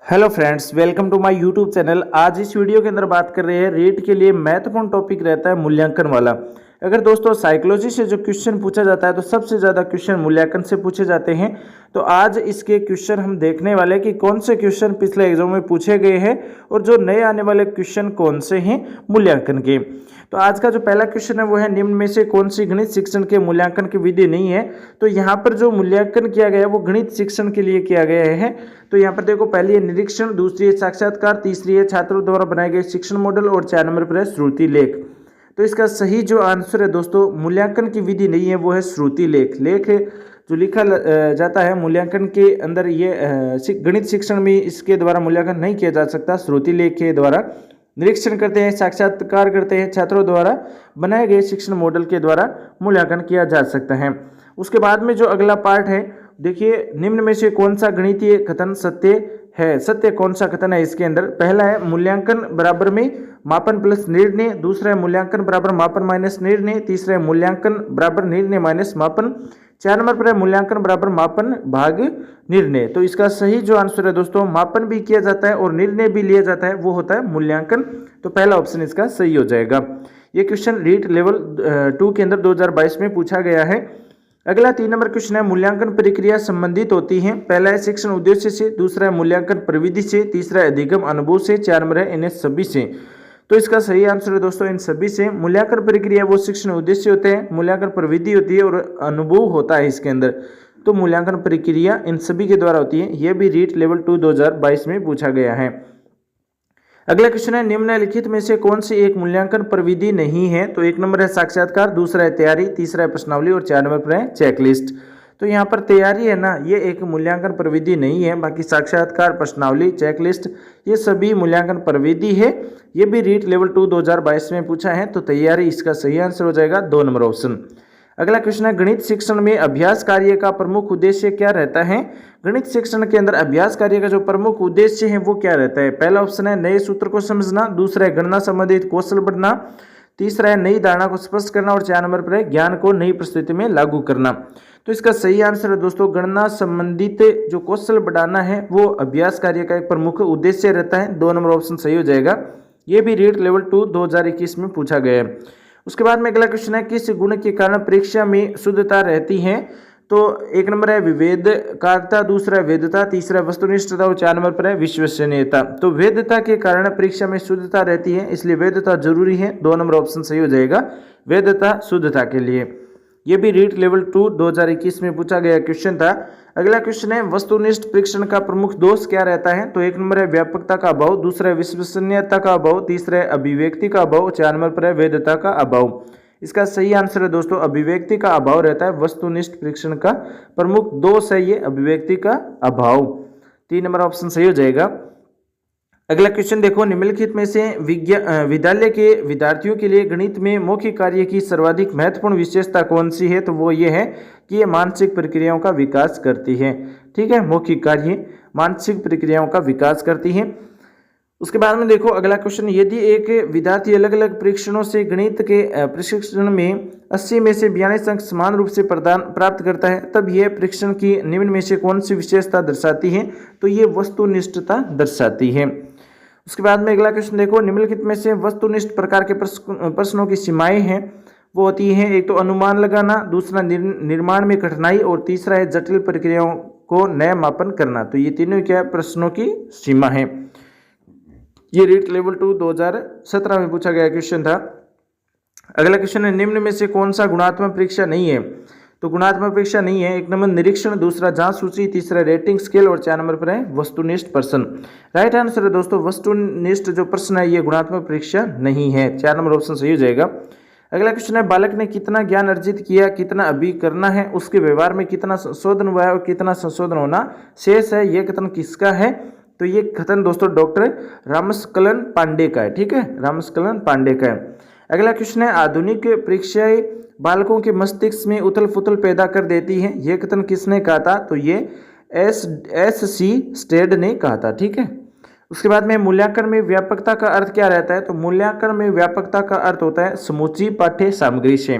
Hello friends, welcome to my YouTube channel. आज इस video के अंदर बात कर रहे हैं रीट के लिए महत्वपूर्ण टॉपिक रहता है मूल्यांकन वाला। अगर दोस्तों साइकोलॉजी से जो क्वेश्चन पूछा जाता है तो सबसे ज़्यादा क्वेश्चन मूल्यांकन से पूछे जाते हैं। तो आज इसके क्वेश्चन हम देखने वाले हैं कि कौन से क्वेश्चन पिछले एग्जाम में पूछे गए हैं और जो नए आने वाले क्वेश्चन कौन से हैं मूल्यांकन के। तो आज का जो पहला क्वेश्चन है वो है, निम्न में से कौन सी गणित शिक्षण के मूल्यांकन की विधि नहीं है। तो यहाँ पर जो मूल्यांकन किया गया है वो गणित शिक्षण के लिए किया गया है। तो यहाँ पर देखो, पहली है निरीक्षण, दूसरी है साक्षात्कार, तीसरी है छात्रों द्वारा बनाए गए शिक्षण मॉडल और 4 नंबर पर है श्रुति लेख। तो इसका सही जो आंसर है दोस्तों, मूल्यांकन की विधि नहीं है, वो है श्रुति लेख। लेख जो लिखा जाता है मूल्यांकन के अंदर, ये गणित शिक्षण में इसके द्वारा मूल्यांकन नहीं किया जा सकता। श्रुति लेख के द्वारा निरीक्षण करते हैं, साक्षात्कार करते हैं, छात्रों द्वारा बनाए गए शिक्षण मॉडल के द्वारा मूल्यांकन किया जा सकता है। उसके बाद में जो अगला पार्ट है, देखिए, निम्न में से कौन सा गणितीय कथन सत्य है। सत्य कौन सा कथन है इसके अंदर? पहला है मूल्यांकन बराबर में मापन प्लस निर्णय, दूसरा है मूल्यांकन बराबर मापन माइनस निर्णय, तीसरा है मूल्यांकन बराबर निर्णय माइनस मापन, 4 नंबर पर है मूल्यांकन बराबर मापन भाग निर्णय। तो इसका सही जो आंसर है दोस्तों, मापन भी किया जाता है और निर्णय भी लिया जाता है, वो होता है मूल्यांकन। तो पहला ऑप्शन इसका सही हो जाएगा। ये क्वेश्चन रीट लेवल 2 के अंदर 2022 में पूछा गया है। अगला 3 नंबर क्वेश्चन है, मूल्यांकन प्रक्रिया संबंधित होती है। पहला है शिक्षण उद्देश्य से, दूसरा है मूल्यांकन प्रविधि से, तीसरा है अधिगम अनुभव से, 4 नंबर है इन्हें सभी से। तो इसका सही आंसर है दोस्तों इन सभी से। मूल्यांकन प्रक्रिया वो शिक्षण उद्देश्य होते हैं, मूल्यांकन प्रविधि होती है और अनुभव होता है इसके अंदर। तो मूल्यांकन प्रक्रिया इन सभी के द्वारा होती है। यह भी रीट लेवल 2 2022 में पूछा गया है। अगला क्वेश्चन है, निम्नलिखित में से कौन सी एक मूल्यांकन प्रविधि नहीं है। तो 1 नंबर है साक्षात्कार, दूसरा है तैयारी, तीसरा है प्रश्नावली और 4 नंबर पर है चेकलिस्ट। तो यहाँ पर तैयारी है ना, ये एक मूल्यांकन प्रविधि नहीं है। बाकी साक्षात्कार, प्रश्नावली, चेकलिस्ट ये सभी मूल्यांकन प्रविधि है। ये भी रीट लेवल 2 2022 में पूछा है। तो तैयारी इसका सही आंसर हो जाएगा, 2 नंबर ऑप्शन। अगला क्वेश्चन है, गणित शिक्षण में अभ्यास कार्य का प्रमुख उद्देश्य क्या रहता है। गणित शिक्षण के अंदर अभ्यास कार्य का जो प्रमुख उद्देश्य है वो क्या रहता है। पहला ऑप्शन है नए सूत्र को समझना, दूसरा है गणना संबंधित कौशल बढ़ना, तीसरा है नई धारणा को स्पष्ट करना और 4 नंबर पर है ज्ञान को नई परिस्थिति में लागू करना। तो इसका सही आंसर है दोस्तों, गणना संबंधित जो कौशल बढ़ाना है वो अभ्यास कार्य का एक प्रमुख उद्देश्य रहता है। 2 नंबर ऑप्शन सही हो जाएगा। ये भी रीट लेवल 2 2021 में पूछा गया है। उसके बाद में अगला क्वेश्चन है, किस गुण के कारण परीक्षा में शुद्धता रहती है। तो 1 नंबर है विवेककारता, दूसरा है वेदता, तीसरा है वस्तुनिष्ठता और 4 नंबर पर है विश्वसनीयता। तो वेदता के कारण परीक्षा में शुद्धता रहती है, इसलिए वेदता जरूरी है। 2 नंबर ऑप्शन सही हो जाएगा, वेदता शुद्धता के लिए। यह भी रीट लेवल 2 2021 में पूछा गया क्वेश्चन था। अगला क्वेश्चन है, वस्तुनिष्ठ परीक्षण का प्रमुख दोष क्या रहता है। तो 1 नंबर है व्यापकता का अभाव, दूसरा है विश्वसनीयता का अभाव, तीसरा है अभिव्यक्ति का अभाव, 4 नंबर पर है वेदता का अभाव। इसका सही आंसर है दोस्तों, अभिव्यक्ति का अभाव रहता है। वस्तुनिष्ठ परीक्षण का प्रमुख दोष है ये अभिव्यक्ति का अभाव। 3 नंबर ऑप्शन सही हो जाएगा। अगला क्वेश्चन देखो, निम्नलिखित में से विद्यालय के विद्यार्थियों के लिए गणित में मौखिक कार्य की सर्वाधिक महत्वपूर्ण विशेषता कौन सी है। तो वो ये है कि ये मानसिक प्रक्रियाओं का विकास करती है। ठीक है, मौखिक कार्य मानसिक प्रक्रियाओं का विकास करती है। उसके बाद में देखो अगला क्वेश्चन, यदि एक विद्यार्थी अलग अलग परीक्षणों से गणित के प्रशिक्षण में 80 में से 42 अंक समान रूप से प्राप्त करता है, तब यह परीक्षण की निम्न में से कौन सी विशेषता दर्शाती है। तो ये वस्तुनिष्ठता दर्शाती है। उसके बाद में अगला क्वेश्चन देखो, निम्नलिखित में से वस्तुनिष्ठ प्रकार के प्रश्नों की सीमाएं हैं वो होती हैं। एक तो अनुमान लगाना, दूसरा निर्माण में कठिनाई और तीसरा है जटिल प्रक्रियाओं को नया मापन करना। तो ये तीनों क्या प्रश्नों की सीमा है। ये रीट लेवल 2 2017 में पूछा गया क्वेश्चन था। अगला क्वेश्चन है, निम्न में से कौन सा गुणात्मक परीक्षा नहीं है। तो गुणात्मक परीक्षा नहीं है। 1 नंबर निरीक्षण, दूसरा जांच सूची, तीसरा रेटिंग स्केल और 4 नंबर पर है वस्तुनिष्ठ प्रश्न। राइट आंसर है दोस्तों, वस्तुनिष्ठ जो प्रश्न है ये गुणात्मक परीक्षा नहीं है। 4 नंबर ऑप्शन सही हो जाएगा। अगला क्वेश्चन है, बालक ने कितना ज्ञान अर्जित किया, कितना अभी करना है, उसके व्यवहार में कितना संशोधन हुआ है और कितना संशोधन होना शेष है। यह कथन किसका है। तो ये कथन दोस्तों डॉक्टर रामस्कलन पांडे का है। ठीक है, रामस्कलन पांडे का है। अगला क्वेश्चन है, आधुनिक परीक्षाएं बालकों के मस्तिष्क में उथल पुथल पैदा कर देती हैं। यह कथन किसने कहा था। तो ये S.C. स्टेड ने कहा था। ठीक है। उसके बाद में मूल्यांकन में व्यापकता का अर्थ क्या रहता है। तो मूल्यांकन में व्यापकता का अर्थ होता है समूची पाठ्य सामग्री से।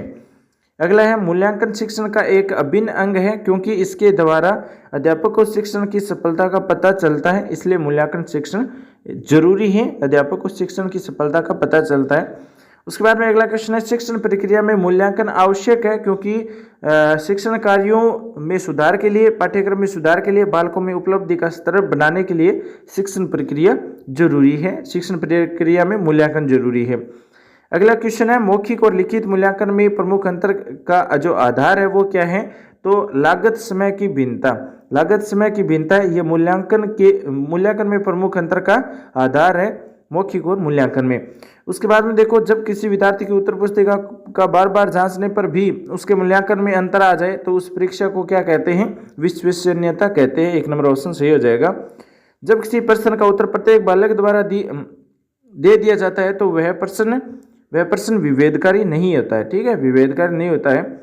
अगला है मूल्यांकन शिक्षण का एक अभिन्न अंग है क्योंकि इसके द्वारा अध्यापक को शिक्षण की सफलता का पता चलता है, इसलिए मूल्यांकन शिक्षण जरूरी है। अध्यापक को शिक्षण की सफलता का पता चलता है। उसके बाद में अगला क्वेश्चन है शिक्षण प्रक्रिया में मूल्यांकन आवश्यक है क्योंकि शिक्षण कार्यों में सुधार के लिए, पाठ्यक्रम में सुधार के लिए, बालकों में उपलब्धि का स्तर बढ़ाने के लिए शिक्षण प्रक्रिया जरूरी है। शिक्षण प्रक्रिया में मूल्यांकन जरूरी है। अगला क्वेश्चन है मौखिक और लिखित मूल्यांकन में प्रमुख अंतर का जो आधार है वो क्या है? तो लागत समय की भिन्नता। लागत समय की भिन्नता ये मूल्यांकन में प्रमुख अंतर का आधार है, मौखिक और मूल्यांकन में। उसके बाद में देखो, जब किसी विद्यार्थी की उत्तर पुस्तिका का बार बार जांचने पर भी उसके मूल्यांकन में अंतर आ जाए तो उस परीक्षा को क्या कहते हैं? विश्वसनीयता कहते हैं। 1 नंबर ऑप्शन सही हो जाएगा। जब किसी प्रश्न का उत्तर प्रत्येक बालक द्वारा दे दिया जाता है तो वह प्रश्न विभेदकारी नहीं होता है। ठीक है, विभेदकारी नहीं होता है।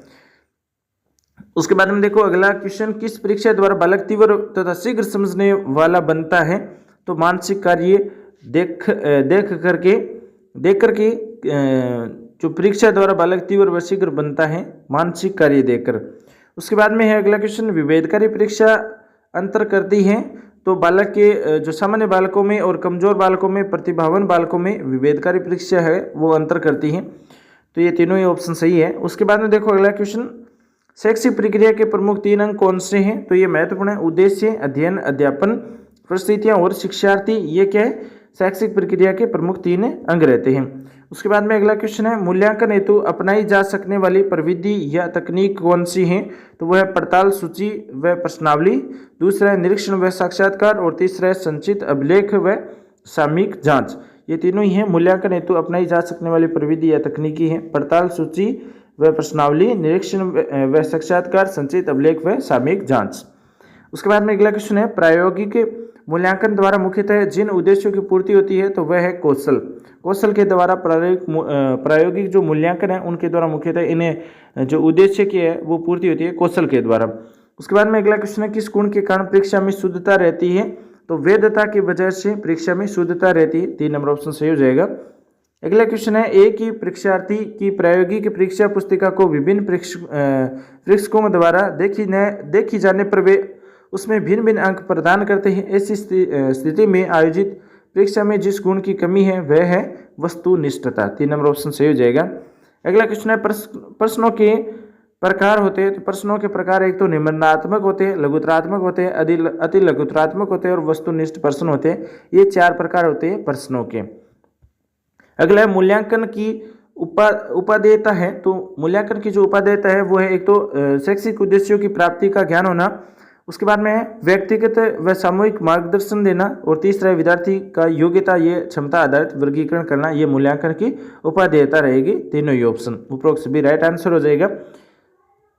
उसके बाद में देखो अगला क्वेश्चन, किस परीक्षा द्वारा बालक तीव्र तथा शीघ्र समझने वाला बनता है? तो मानसिक कार्य देख करके जो परीक्षा द्वारा बालक तीव्र व शीघ्र बनता है, मानसिक कार्य देखकर। उसके बाद में है अगला क्वेश्चन, विभेदकारी परीक्षा अंतर करती है तो बालक के जो सामान्य बालकों में और कमजोर बालकों में, प्रतिभावान बालकों में विभेदकारी परीक्षा है वो अंतर करती है। तो ये तीनों ही ऑप्शन सही है। उसके बाद में देखो अगला क्वेश्चन, शैक्षिक प्रक्रिया के प्रमुख 3 अंग कौन से हैं? तो ये महत्वपूर्ण है। उद्देश्य, अध्ययन, अध्यापन, परिस्थितियां और शिक्षार्थी, ये क्या है? शैक्षिक प्रक्रिया के प्रमुख 3 अंग रहते हैं। उसके बाद में अगला क्वेश्चन है मूल्यांकन हेतु अपनाई जा सकने वाली प्रविधि या तकनीक कौन सी है? तो वह है पड़ताल, सूची व प्रश्नावली, दूसरा है निरीक्षण व साक्षात्कार और तीसरा है संचित अभिलेख व सामयिक जांच। ये तीनों ही हैं मूल्यांकन हेतु अपनाई जा सकने वाली प्रविधि या तकनीकी है। पड़ताल, सूची व प्रश्नावली, निरीक्षण व साक्षात्कार, संचित अभिलेख व सामयिक जांच। उसके बाद में अगला क्वेश्चन है प्रायोगिक मूल्यांकन द्वारा मुख्यतः जिन उद्देश्यों की पूर्ति होती है तो वह है कौशल के द्वारा प्रायोगिक जो मूल्यांकन है उनके द्वारा मुख्यतः इन्हें जो उद्देश्य की है वो पूर्ति होती है कौशल के द्वारा। उसके बाद में अगला क्वेश्चन है किस गुण के कारण परीक्षा में शुद्धता रहती है? तो वैधता की वजह से परीक्षा में शुद्धता रहती है। 3 नंबर ऑप्शन सही हो जाएगा। अगला क्वेश्चन है एक ही परीक्षार्थी की प्रायोगिक परीक्षा पुस्तिका को विभिन्न परीक्षकों द्वारा देखी जाने पर वे उसमें भिन्न भिन्न अंक प्रदान करते हैं। ऐसी स्थिति में आयोजित परीक्षा में जिस गुण की कमी है वह है वस्तुनिष्ठता। 3 नंबर ऑप्शन सही हो जाएगा। अगला क्वेश्चन है प्रश्नों के प्रकार होते हैं। तो प्रश्नों के प्रकार एक तो निबंधात्मक होते हैं, लघुत्तरात्मक होते हैं, अति लघुत्तरात्मक होते हैं और वस्तुनिष्ठ प्रश्न होते हैं। ये 4 प्रकार होते हैं प्रश्नों के। अगला है मूल्यांकन की उपादेयता है। तो मूल्यांकन की जो उपादेयता है वो है एक तो शैक्षिक उद्देश्यों की प्राप्ति का ज्ञान होना, उसके बाद में है व्यक्तिगत व सामूहिक मार्गदर्शन देना और तीसरा है विद्यार्थी का योग्यता ये क्षमता आधारित वर्गीकरण करना। ये मूल्यांकन की उपादेयता रहेगी। तीनों ही ऑप्शन उपरोक्त सभी राइट आंसर हो जाएगा।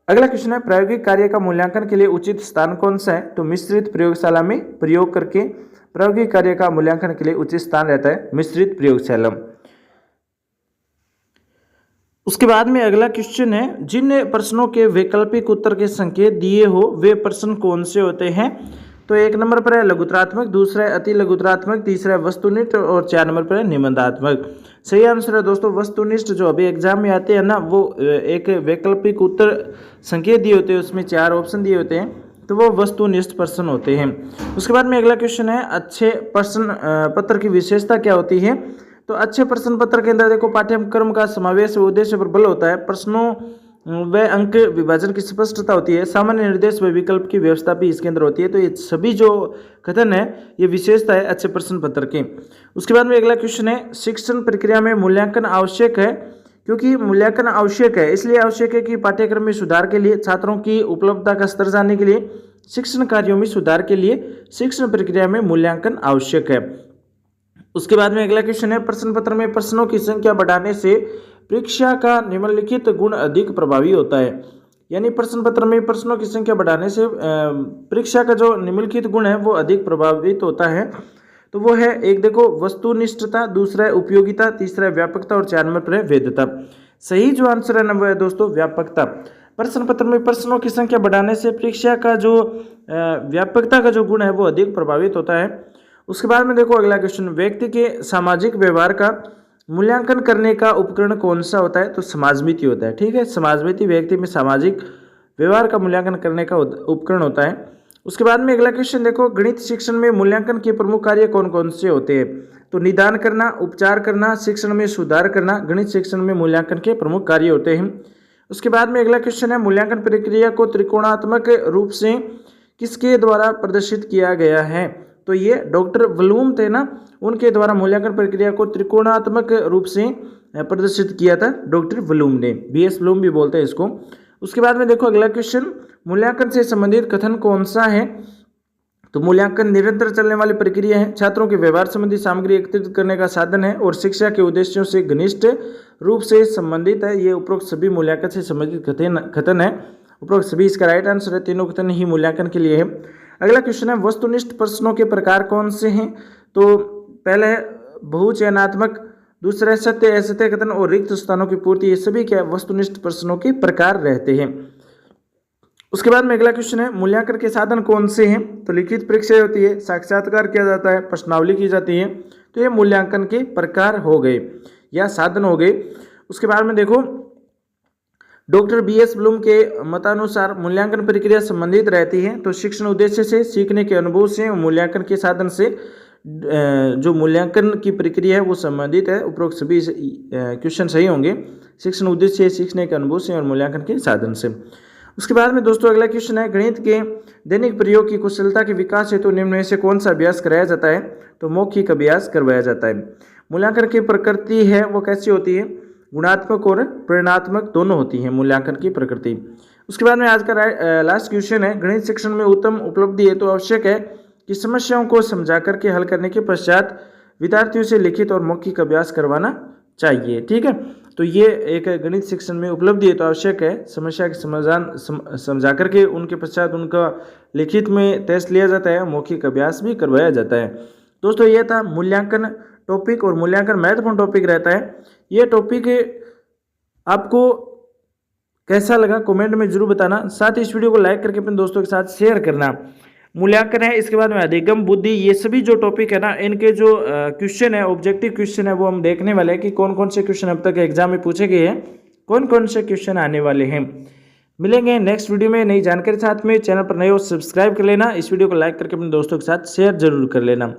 अगला क्वेश्चन है प्रायोगिक कार्य का मूल्यांकन के लिए उचित स्थान कौन सा है? तो मिश्रित प्रयोगशाला में प्रयोग करके प्रायोगिक कार्य का मूल्यांकन के लिए उचित स्थान रहता है मिश्रित प्रयोगशाला। उसके बाद में अगला क्वेश्चन है जिन प्रश्नों के वैकल्पिक उत्तर के संकेत दिए हो वे प्रश्न कौन से होते हैं? तो 1 नंबर पर है लघुत्तरात्मक, दूसरा है अति लघुत्तरात्मक, तीसरा है वस्तुनिष्ठ और 4 नंबर पर है निबंधात्मक। सही आंसर है दोस्तों वस्तुनिष्ठ। जो अभी एग्जाम में आते हैं ना वो एक वैकल्पिक उत्तर संकेत दिए होते हैं, उसमें 4 ऑप्शन दिए होते हैं तो वो वस्तुनिष्ठ प्रश्न होते हैं। उसके बाद में अगला क्वेश्चन है अच्छे प्रश्न पत्र की विशेषता क्या होती है? तो अच्छे प्रश्न पत्र के अंदर देखो पाठ्यक्रम का समावेश व उद्देश्य पर बल होता है, प्रश्नों व अंक विभाजन की स्पष्टता होती है, सामान्य निर्देश व विकल्प की व्यवस्था भी इसके अंदर होती है। तो ये सभी जो कथन है ये विशेषता है अच्छे प्रश्न पत्र के। उसके बाद में अगला क्वेश्चन है शिक्षण प्रक्रिया में मूल्यांकन आवश्यक है। क्योंकि मूल्यांकन आवश्यक है इसलिए आवश्यक है कि पाठ्यक्रम में सुधार के लिए, छात्रों की उपलब्धता का स्तर जानने के लिए, शिक्षण कार्यों में सुधार के लिए शिक्षण प्रक्रिया में मूल्यांकन आवश्यक है। उसके बाद में अगला क्वेश्चन है प्रश्न पत्र में प्रश्नों की संख्या बढ़ाने से परीक्षा का निम्नलिखित गुण अधिक प्रभावी होता है। यानी प्रश्न पत्र में प्रश्नों की संख्या बढ़ाने से परीक्षा का जो निम्नलिखित गुण है वो अधिक प्रभावित होता है। तो वो है एक देखो वस्तुनिष्ठता, दूसरा है उपयोगिता, तीसरा है व्यापकता और 4 नंबर पर है वैधता। सही जो आंसर है ना वो है दोस्तों व्यापकता। प्रश्न पत्र में प्रश्नों की संख्या बढ़ाने से परीक्षा का जो व्यापकता का जो गुण है वो अधिक प्रभावित होता है। उसके बाद में देखो अगला क्वेश्चन व्यक्ति के सामाजिक व्यवहार का मूल्यांकन करने का उपकरण कौन सा होता है? तो समाजमिति होता है। ठीक है, समाजमिति व्यक्ति में सामाजिक व्यवहार का मूल्यांकन करने का उपकरण होता है। उसके बाद में अगला क्वेश्चन देखो, गणित शिक्षण में मूल्यांकन के प्रमुख कार्य कौन कौन से होते हैं? तो निदान करना, उपचार करना, शिक्षण में सुधार करना, गणित शिक्षण में मूल्यांकन के प्रमुख कार्य होते हैं। उसके बाद में अगला क्वेश्चन है, मूल्यांकन प्रक्रिया को त्रिकोणात्मक रूप से किसके द्वारा प्रदर्शित किया गया है? तो ये डॉक्टर ब्लूम थे ना, उनके द्वारा मूल्यांकन प्रक्रिया को त्रिकोणात्मक रूप से प्रदर्शित किया था डॉक्टर ब्लूम ने। BS ब्लूम भी बोलते हैं इसको। उसके बाद में देखो अगला क्वेश्चन, मूल्यांकन से संबंधित कथन कौन सा है? तो मूल्यांकन निरंतर चलने वाली प्रक्रिया है, छात्रों के व्यवहार संबंधी सामग्री एकत्रित करने का साधन है और शिक्षा के उद्देश्यों से घनिष्ठ रूप से संबंधित है। ये उपरोक्त सभी मूल्यांकन से संबंधित कथन है। उपरोक्त सभी इसका राइट आंसर है, तीनों कथन ही मूल्यांकन के लिए है। अगला क्वेश्चन है, वस्तुनिष्ठ प्रश्नों के प्रकार कौन से हैं? तो पहले है बहुचयनात्मक, दूसरा सत्य असत्य कथन और रिक्त स्थानों की पूर्ति। ये सभी क्या वस्तुनिष्ठ प्रश्नों के प्रकार रहते हैं। उसके बाद में अगला क्वेश्चन है, मूल्यांकन के साधन कौन से हैं? तो लिखित परीक्षा होती है, साक्षात्कार किया जाता है, प्रश्नावली की जाती है। तो ये मूल्यांकन के प्रकार हो गए या साधन हो गए। उसके बाद में देखो डॉक्टर BS ब्लूम के मतानुसार मूल्यांकन प्रक्रिया संबंधित रहती है तो शिक्षण उद्देश्य से, सीखने के अनुभव से, मूल्यांकन के साधन से जो मूल्यांकन की प्रक्रिया है वो संबंधित है। उपरोक्त सभी क्वेश्चन सही होंगे। शिक्षण उद्देश्य, सीखने के अनुभव से और मूल्यांकन के साधन से। उसके बाद में दोस्तों अगला क्वेश्चन है, गणित के दैनिक प्रयोग की कुशलता के विकास हेतु निम्न में से कौन सा अभ्यास कराया जाता है? तो मौखिक अभ्यास करवाया जाता है। मूल्यांकन की प्रकृति है वो कैसी होती है? गुणात्मक और परिणात्मक दोनों होती है मूल्यांकन की प्रकृति। उसके बाद में आज का लास्ट क्वेश्चन है, गणित शिक्षण में उत्तम उपलब्धि है तो आवश्यक है कि समस्याओं को समझा करके हल करने के पश्चात विद्यार्थियों से लिखित और मौखिक अभ्यास करवाना चाहिए। ठीक है, तो ये एक गणित शिक्षण में उपलब्धि है तो आवश्यक है समस्या के समाधान समझा करके उनके पश्चात उनका लिखित में टेस्ट लिया जाता है, मौखिक अभ्यास भी करवाया जाता है। दोस्तों ये था मूल्यांकन टॉपिक और मूल्यांकन महत्वपूर्ण टॉपिक रहता है। ये टॉपिक आपको कैसा लगा कमेंट में जरूर बताना। साथ ही इस वीडियो को लाइक करके अपने दोस्तों के साथ शेयर करना। मूल्यांकन है, इसके बाद में अधिगम बुद्धि, ये सभी जो टॉपिक है ना, इनके जो क्वेश्चन है, ऑब्जेक्टिव क्वेश्चन है, वो हम देखने वाले हैं कि कौन कौन से क्वेश्चन अब तक एग्जाम में पूछे गए हैं, कौन कौन से क्वेश्चन आने वाले हैं। मिलेंगे नेक्स्ट वीडियो में नई जानकारी साथ में। चैनल पर नए हो सब्सक्राइब कर लेना, इस वीडियो को लाइक करके अपने दोस्तों के साथ शेयर जरूर कर लेना।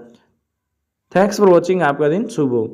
Thanks for watching. आपका दिन शुभ हो।